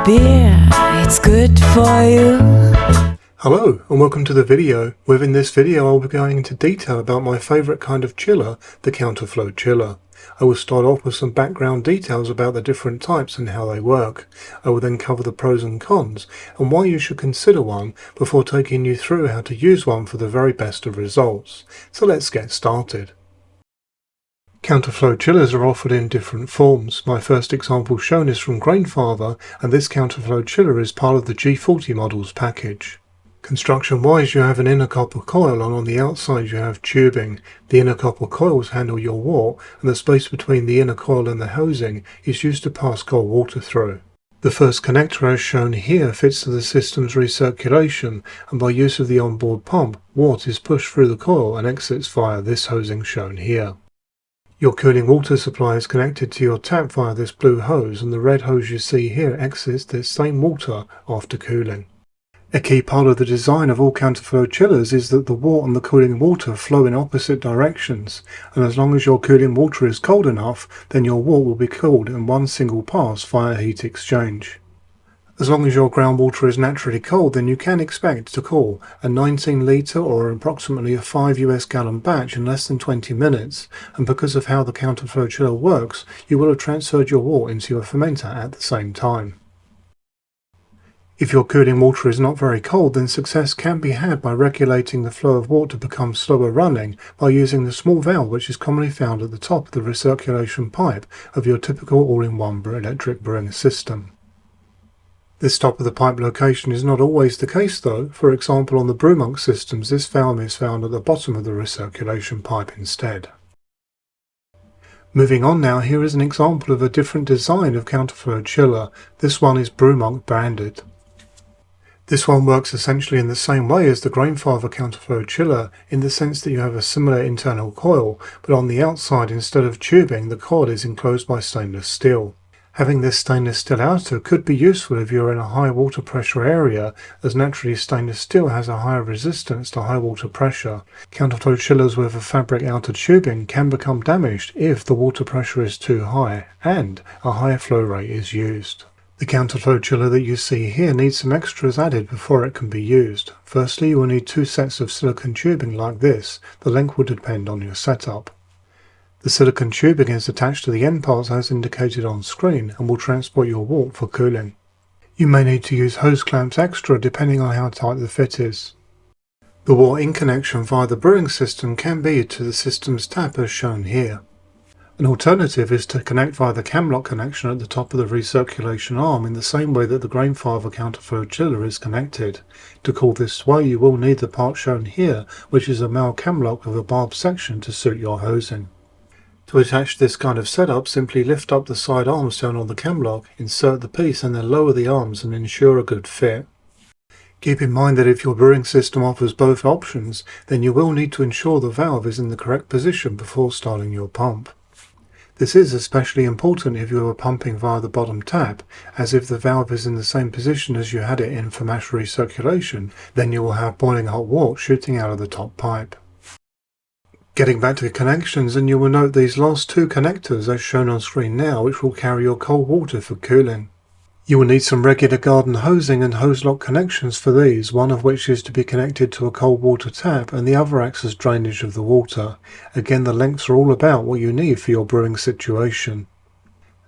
beer, it's good for you. Hello and welcome to the video. Within this video I'll be going into detail about my favourite kind of chiller, the Counterflow chiller. I will start off with some background details about the different types and how they work. I will then cover the pros and cons and why you should consider one before taking you through how to use one for the very best of results. So let's get started. Counterflow chillers are offered in different forms. My first example shown is from Grainfather, and this Counterflow chiller is part of the G40 models package. Construction wise, you have an inner copper coil, and on the outside you have tubing. The inner copper coils handle your wort, and the space between the inner coil and the housing is used to pass cold water through. The first connector, as shown here, fits to the system's recirculation, and by use of the onboard pump, wort is pushed through the coil and exits via this hosing shown here. Your cooling water supply is connected to your tap via this blue hose, and the red hose you see here exits this same water after cooling. A key part of the design of all Counterflow chillers is that the wort and the cooling water flow in opposite directions, and as long as your cooling water is cold enough, then your wort will be cooled in one single pass via heat exchange. As long as your groundwater is naturally cold, then you can expect to cool a 19 litre or approximately a 5 US gallon batch in less than 20 minutes, and because of how the Counterflow chiller works, you will have transferred your wort into your fermenter at the same time. If your cooling water is not very cold, then success can be had by regulating the flow of wort to become slower running by using the small valve which is commonly found at the top of the recirculation pipe of your typical all-in-one electric brewing system. This top of the pipe location is not always the case though. For example, on the Brewmonk systems, this valve is found at the bottom of the recirculation pipe instead. Moving on now, here is an example of a different design of Counterflow chiller. This one is Brewmonk branded. This one works essentially in the same way as the Grainfather Counterflow chiller, in the sense that you have a similar internal coil, but on the outside, instead of tubing, the coil is enclosed by stainless steel. Having this stainless steel outer could be useful if you're in a high water pressure area, as naturally stainless steel has a higher resistance to high water pressure. Counterflow chillers with a fabric outer tubing can become damaged if the water pressure is too high and a higher flow rate is used. The Counterflow chiller that you see here needs some extras added before it can be used. Firstly, you will need 2 sets of silicone tubing like this. The length will depend on your setup. The silicone tubing is attached to the end parts as indicated on screen and will transport your wort for cooling. You may need to use hose clamps extra depending on how tight the fit is. The wort in connection via the brewing system can be to the system's tap as shown here. An alternative is to connect via the camlock connection at the top of the recirculation arm in the same way that the Grainfather Counterflow chiller is connected. To cool this way, you will need the part shown here, which is a male camlock with a barbed section to suit your hosing. To attach this kind of setup, simply lift up the side arms shown on the camlock, insert the piece and then lower the arms and ensure a good fit. Keep in mind that if your brewing system offers both options, then you will need to ensure the valve is in the correct position before starting your pump. This is especially important if you are pumping via the bottom tap, as if the valve is in the same position as you had it in for mash recirculation, then you will have boiling hot wort shooting out of the top pipe. Getting back to the connections, and you will note these last 2 connectors as shown on screen now, which will carry your cold water for cooling. You will need some regular garden hosing and hose lock connections for these, one of which is to be connected to a cold water tap and the other acts as drainage of the water. Again, the lengths are all about what you need for your brewing situation.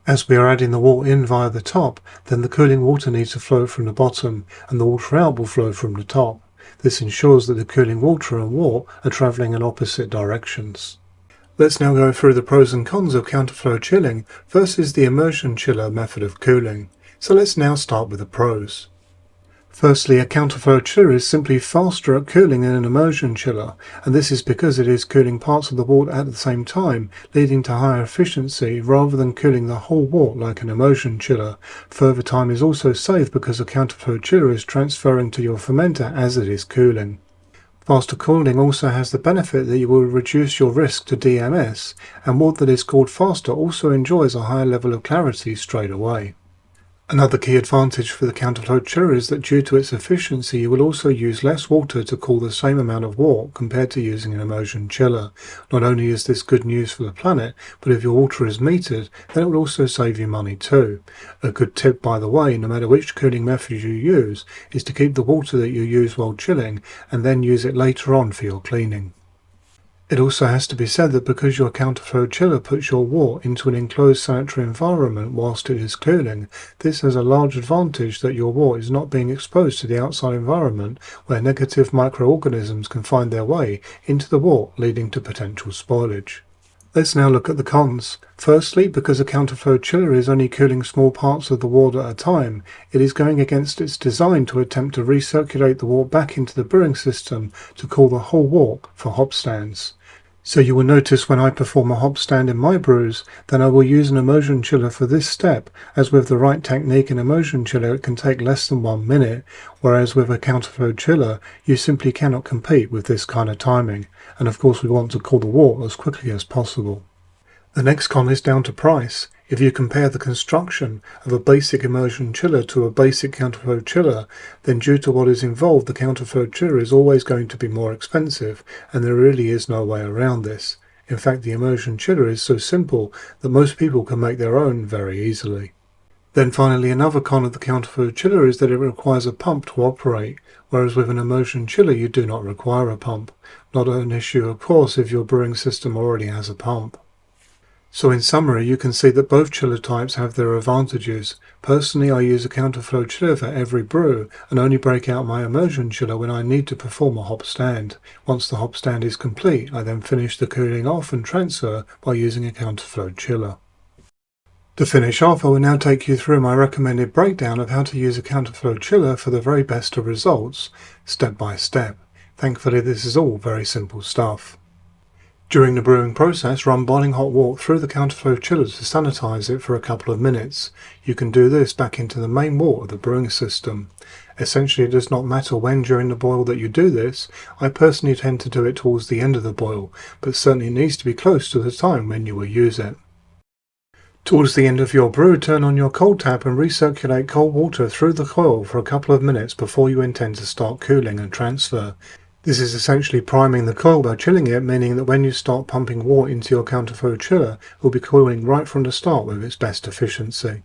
As we are adding the wort in via the top, then the cooling water needs to flow from the bottom and the water out will flow from the top. This ensures that the cooling water and wort are travelling in opposite directions. Let's now go through the pros and cons of Counterflow chilling versus the immersion chiller method of cooling. So let's now start with the pros. Firstly, a Counterflow chiller is simply faster at cooling than an immersion chiller, and this is because it is cooling parts of the wort at the same time, leading to higher efficiency rather than cooling the whole wort like an immersion chiller. Further time is also saved because a Counterflow chiller is transferring to your fermenter as it is cooling. Faster cooling also has the benefit that you will reduce your risk to DMS, and wort that is cooled faster also enjoys a higher level of clarity straight away. Another key advantage for the counterflow chiller is that due to its efficiency, you will also use less water to cool the same amount of wort compared to using an immersion chiller. Not only is this good news for the planet, but if your water is metered, then it will also save you money too. A good tip, by the way, no matter which cooling method you use, is to keep the water that you use while chilling and then use it later on for your cleaning. It also has to be said that because your counterflow chiller puts your wort into an enclosed sanitary environment whilst it is cooling, this has a large advantage that your wort is not being exposed to the outside environment where negative microorganisms can find their way into the wort, leading to potential spoilage. Let's now look at the cons. Firstly, because a counterflow chiller is only cooling small parts of the wort at a time, it is going against its design to attempt to recirculate the wort back into the brewing system to cool the whole wort for hop stands. So you will notice when I perform a hop stand in my brews, then I will use an immersion chiller for this step, as with the right technique in immersion chiller it can take less than 1 minute, whereas with a counterflow chiller you simply cannot compete with this kind of timing, and of course we want to cool the wort as quickly as possible. The next con is down to price. If you compare the construction of a basic immersion chiller to a basic counterflow chiller, then due to what is involved, the counterflow chiller is always going to be more expensive, and there really is no way around this. In fact, the immersion chiller is so simple that most people can make their own very easily. Then finally, another con of the counterflow chiller is that it requires a pump to operate, whereas with an immersion chiller you do not require a pump. Not an issue, of course, if your brewing system already has a pump. So in summary, you can see that both chiller types have their advantages. Personally, I use a counterflow chiller for every brew and only break out my immersion chiller when I need to perform a hop stand. Once the hop stand is complete, I then finish the cooling off and transfer by using a counterflow chiller. To finish off, I will now take you through my recommended breakdown of how to use a counterflow chiller for the very best of results, step by step. Thankfully, this is all very simple stuff. During the brewing process, run boiling hot wort through the counterflow chiller to sanitize it for a couple of minutes. You can do this back into the main wort of the brewing system. Essentially, it does not matter when during the boil that you do this. I personally tend to do it towards the end of the boil, but certainly it needs to be close to the time when you will use it. Towards the end of your brew, turn on your cold tap and recirculate cold water through the coil for a couple of minutes before you intend to start cooling and transfer. This is essentially priming the coil by chilling it, meaning that when you start pumping wort into your counterflow chiller, it will be cooling right from the start with its best efficiency.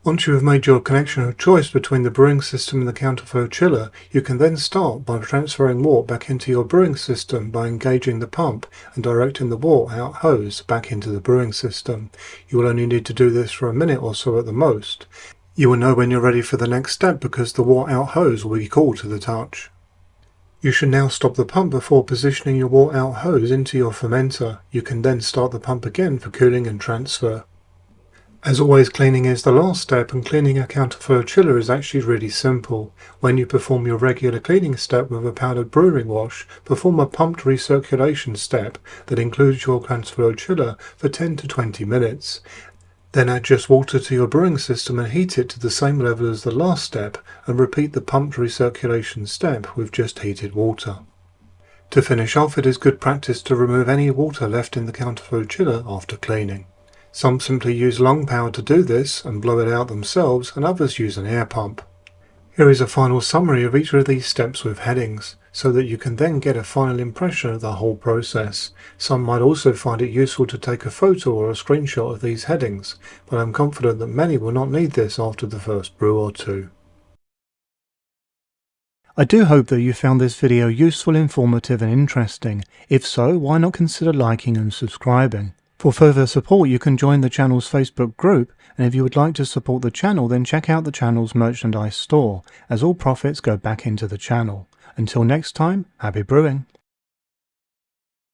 Once you have made your connection of choice between the brewing system and the counterflow chiller, you can then start by transferring wort back into your brewing system by engaging the pump and directing the wort out hose back into the brewing system. You will only need to do this for a minute or so at the most. You will know when you're ready for the next step because the wort out hose will be cool to the touch. You should now stop the pump before positioning your wort out hose into your fermenter. You can then start the pump again for cooling and transfer. As always, cleaning is the last step, and cleaning a counterflow chiller is actually really simple. When you perform your regular cleaning step with a powdered brewing wash, perform a pumped recirculation step that includes your counterflow chiller for 10 to 20 minutes. Then add just water to your brewing system and heat it to the same level as the last step, and repeat the pumped recirculation step with just heated water. To finish off, it is good practice to remove any water left in the counterflow chiller after cleaning. Some simply use lung power to do this and blow it out themselves, and others use an air pump. Here is a final summary of each of these steps with headings, so that you can then get a final impression of the whole process. Some might also find it useful to take a photo or a screenshot of these headings, but I'm confident that many will not need this after the first brew or two. I do hope that you found this video useful, informative and interesting. If so, why not consider liking and subscribing? For further support, you can join the channel's Facebook group, and if you would like to support the channel, then check out the channel's merchandise store, as all profits go back into the channel. Until next time, happy brewing!